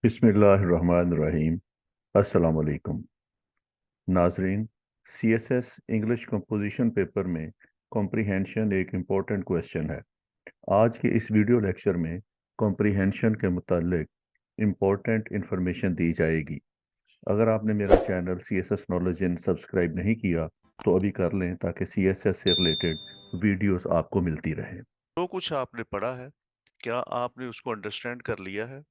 बिस्मिल्लाहिर्रहमानिर्रहीम। अस्सलाम वालेकुम नाजरीन। सीएसएस इंग्लिश कंपोजिशन पेपर में कॉम्प्रिहेंशन एक इम्पोर्टेंट क्वेश्चन है। आज के इस वीडियो लेक्चर में कॉम्प्रिहेंशन के मुतालिक इम्पोर्टेंट इंफॉर्मेशन दी जाएगी। अगर आपने मेरा channel CSS knowledge in subscribe नहीं किया तो अभी कर लें ताकि सीएसएस से रिलेटेड वीडियोस आपको मिलती रहे। जो कुछ आपने पढ़ा है, क्या आपने उसको अंडरस्टैंड कर लिया है?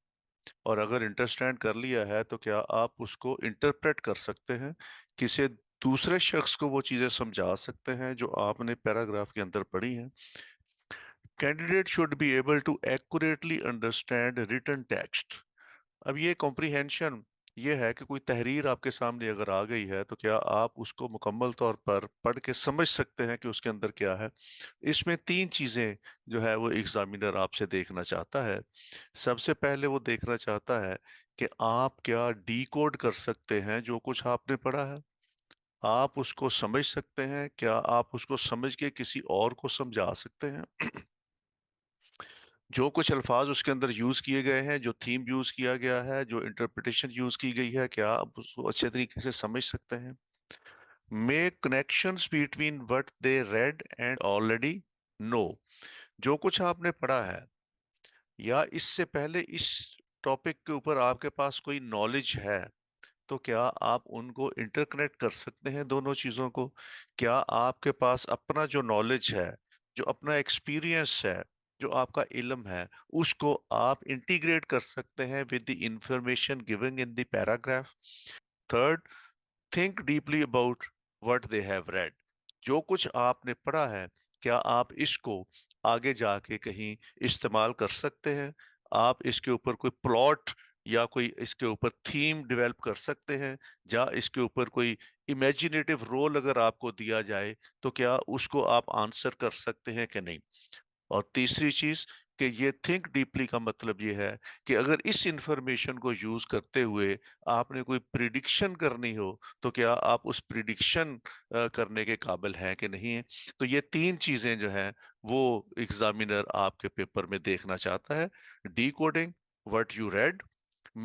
और अगर अंडरस्टैंड कर लिया है, तो क्या आप उसको इंटरप्रेट कर सकते हैं? किसी दूसरे शख्स को वो चीज़ें समझा सकते हैं जो आपने पैराग्राफ के अंदर पढ़ी हैं? Candidate should be able to accurately understand written text. अब ये कॉम्प्रिहेंशन ये है कि कोई तहरीर आपके सामने अगर आ गई है, तो क्या आप उसको मुकम्मल तौर पर पढ़ के समझ सकते हैं कि उसके अंदर क्या है? इसमें 3 चीज़ें जो है वो एग्ज़ामिनर आपसे देखना चाहता है। सबसे पहले वो देखना चाहता है कि आप क्या डिकोड कर सकते हैं जो कुछ आपने पढ़ा है? आप उसको समझ सकते हैं? क्या आप उसको समझ के किसी और को समझा सकते हैं? जो कुछ अल्फाज उसके अंदर यूज किए गए हैं, जो थीम यूज किया गया है, जो इंटरप्रिटेशन यूज की गई है, क्या आप उसको अच्छे तरीके से समझ सकते हैं? Make connections between what they red and already know. जो कुछ आपने पढ़ा है या इससे पहले इस टॉपिक के ऊपर आपके पास कोई नॉलेज है, तो क्या आप उनको इंटरकनेक्ट कर सकते हैं दोनों चीजों को? क्या आपके पास अपना जो नॉलेज है, जो अपना एक्सपीरियंस है, जो आपका इल्म है, उसको आप इंटीग्रेट कर सकते हैं with the information given in the paragraph? Third, think deeply about what they have read. जो कुछ आपने पढ़ा है, क्या आप इसको आगे जाके कहीं इस्तेमाल कर सकते हैं? आप इसके ऊपर कोई प्लॉट या कोई इसके ऊपर थीम डेवलप कर सकते हैं? या इसके ऊपर कोई इमेजिनेटिव रोल अगर आपको दिया जाए, तो क्या उसको आप आंसर कर सकते हैं कि नहीं? और तीसरी चीज कि ये थिंक डीपली का मतलब ये है कि अगर इस इंफॉर्मेशन को यूज करते हुए आपने कोई प्रिडिक्शन करनी हो, तो क्या आप उस प्रिडिक्शन करने के काबिल हैं कि नहीं है? तो ये 3 चीजें जो हैं वो एग्जामिनर आपके पेपर में देखना चाहता है। Decoding what you read,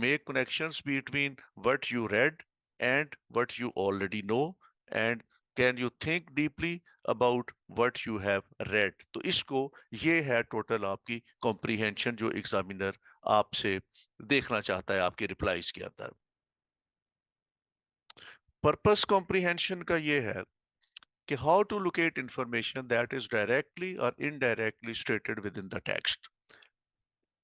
make connections between what you read and what you already know, and can you think deeply about what you have read? तो इसको ये है टोटल आपकी कॉम्प्रिहेंशन जो एग्जामिनर आपसे देखना चाहता है आपके रिप्लाईज के अंदर। पर्पस कॉम्प्रिहेंशन का ये है कि how to locate information that is directly और indirectly stated within the text.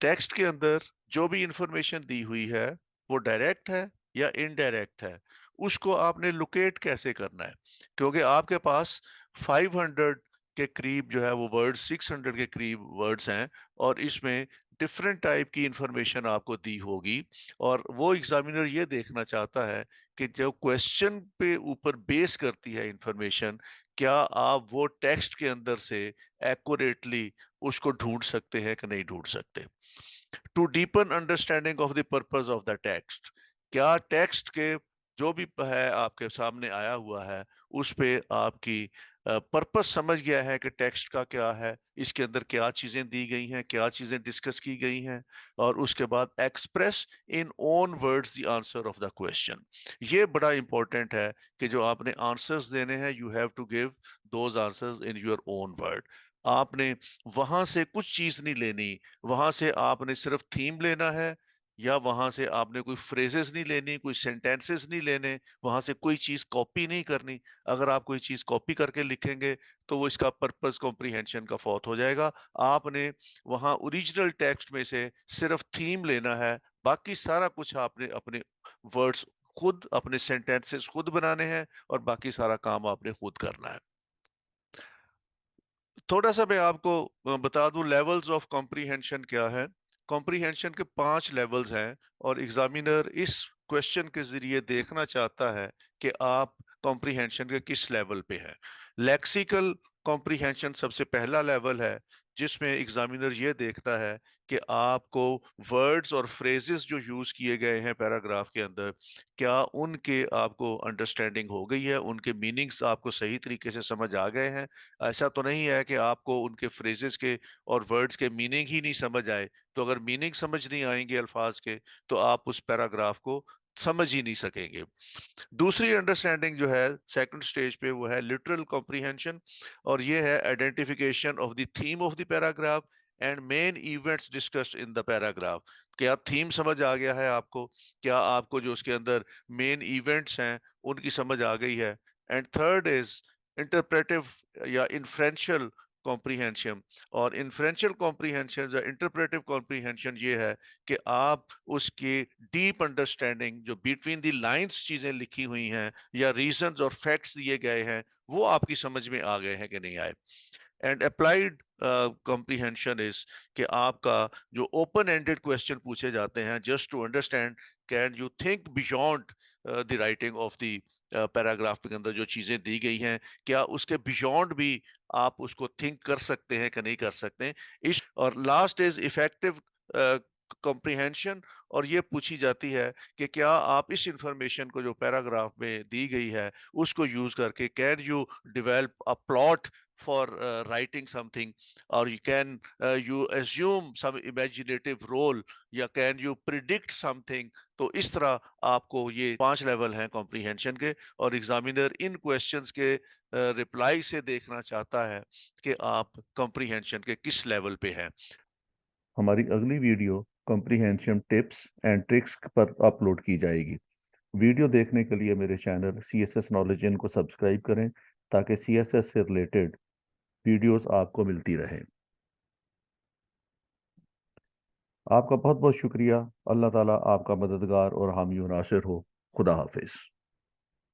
Text के अंदर जो भी इंफॉर्मेशन दी हुई है, वो डायरेक्ट है या इनडायरेक्ट है, उसको आपने लोकेट कैसे करना है? क्योंकि आपके पास 500 के करीब जो है वो वर्ड्स, 600 के करीब वर्ड्स हैं, और इसमें डिफरेंट टाइप की इंफॉर्मेशन आपको दी होगी। और वो एग्जामिनर ये देखना चाहता है कि जो क्वेश्चन पे ऊपर बेस करती है इंफॉर्मेशन, क्या आप वो टेक्स्ट के अंदर से एक्यूरेटली उसको ढूंढ सकते हैं कि नहीं ढूंढ सकते? To deepen understanding of the purpose of the text. क्या टेक्स्ट के जो भी है आपके सामने आया हुआ है, उस पे आपकी पर्पस समझ गया है कि टेक्स्ट का क्या है, इसके अंदर क्या चीजें दी गई हैं, क्या चीजें डिस्कस की गई हैं। और उसके बाद express in own words the answer of the question. ये बड़ा इंपॉर्टेंट है कि जो आपने आंसर्स देने हैं, you have to give those answers in your own word. आपने वहां से कुछ चीज नहीं लेनी, वहां से आपने सिर्फ थीम लेना है, या वहां से आपने कोई फ्रेजेस नहीं लेनी, कोई सेंटेंसेस नहीं लेने, वहां से कोई चीज कॉपी नहीं करनी। अगर आप कोई चीज कॉपी करके लिखेंगे, तो वो इसका पर्पस कॉम्प्रिहेंशन का फॉल्ट हो जाएगा। आपने वहां ओरिजिनल टेक्स्ट में से सिर्फ थीम लेना है, बाकी सारा कुछ आपने अपने वर्ड्स खुद, अपने सेंटेंसेस खुद बनाने हैं, और बाकी सारा काम आपने खुद करना है। थोड़ा सा मैं आपको बता दूं लेवल्स ऑफ कॉम्प्रिहेंशन क्या है। कॉम्प्रिहेंशन के 5 लेवल्स हैं, और एग्जामिनर इस क्वेश्चन के जरिए देखना चाहता है कि आप कॉम्प्रिहेंशन के किस लेवल पे हैं। लेक्सिकल कॉम्प्रिहेंशन सबसे पहला लेवल है, जिसमें एग्जामिनर ये देखता है कि आपको वर्ड्स और फ्रेजेस जो यूज किए गए हैं पैराग्राफ के अंदर, क्या उनके आपको अंडरस्टैंडिंग हो गई है, उनके मीनिंग्स आपको सही तरीके से समझ आ गए हैं। ऐसा तो नहीं है कि आपको उनके फ्रेजेस के और वर्ड्स के मीनिंग ही नहीं समझ आए। तो अगर मीनिंग समझ नहीं आएंगे अल्फाज के, तो आप उस पैराग्राफ को समझ ही नहीं सकेंगे। दूसरी अंडरस्टैंडिंग जो है सेकंड स्टेज पे, वो है लिटरल कॉम्प्रिहेंशन, और ये है identification of the theme of the paragraph and main events discussed in the paragraph. क्या थीम समझ आ गया है आपको? क्या आपको जो उसके अंदर मेन इवेंट्स हैं उनकी समझ आ गई है? एंड थर्ड इज इंटरप्रेटिव या इन्फ्रेंशियल कॉम्प्रिहेंशन। और इन्फ्रेंशियल कॉम्प्रिहेंशन या इंटरप्रेटिव कॉम्प्रिहेंशन ये है कि आप उसके डीप अंडरस्टैंडिंग, जो बिटवीन द लाइंस चीजें लिखी हुई हैं या रीजंस और फैक्ट्स दिए गए हैं, वो आपकी समझ में आ गए हैं कि नहीं आए। एंड अप्लाइड कॉम्प्रिहेंशन इज कि आपका जो ओपन एंडेड क्वेश्चन पूछे जाते हैं just to understand, can you think beyond the writing of the paragraph के अंदर जो चीजें दी गई हैं, क्या उसके बियॉन्ड भी आप उसको थिंक कर सकते हैं कि नहीं कर सकते। इस और लास्ट इज इफेक्टिव कॉम्प्रिहेंशन, और ये पूछी जाती है कि क्या आप इस इंफॉर्मेशन को जो पैराग्राफ में दी गई है उसको यूज करके can you develop a plot for writing something, or you can you assume some imaginative role, या can you predict something। तो इस तरह आपको ये 5 लेवल हैं कॉम्प्रिहेंशन के, और एग्जामिनर इन क्वेश्चंस के रिप्लाई से देखना चाहता है कि आप कॉम्प्रिहेंशन के किस लेवल पे हैं। हमारी अगली video comprehension tips and tricks पर अपलोड की जाएगी। वीडियो देखने के लिए मेरे चैनल CSS नॉलेज इन को सब्सक्राइब करें ताकि CSS से रिलेटेड वीडियोस आपको मिलती रहें। आपका बहुत बहुत शुक्रिया। अल्लाह ताला आपका मददगार और हामी और नासिर हो। खुदा हाफिज।